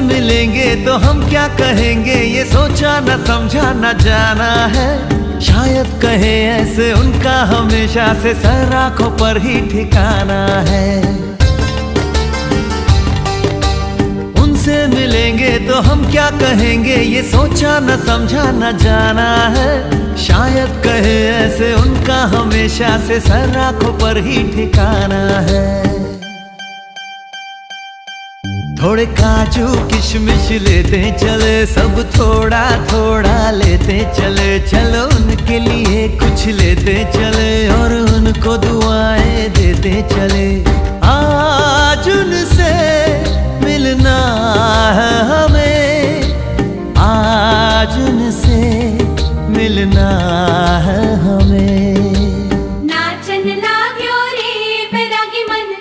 मिलेंगे तो हम क्या कहेंगे, ये सोचा न समझा न जाना है। शायद कहे ऐसे उनका हमेशा से सर आंखों पर ही ठिकाना है। उनसे मिलेंगे तो हम क्या कहेंगे, ये सोचा न समझा न जाना है। शायद कहे ऐसे उनका हमेशा से सर आंखों पर ही ठिकाना है। थोड़े काजू किशमिश लेते चले, सब थोड़ा थोड़ा लेते चले। चलो उनके लिए कुछ लेते चले और उनको दुआएं देते चले।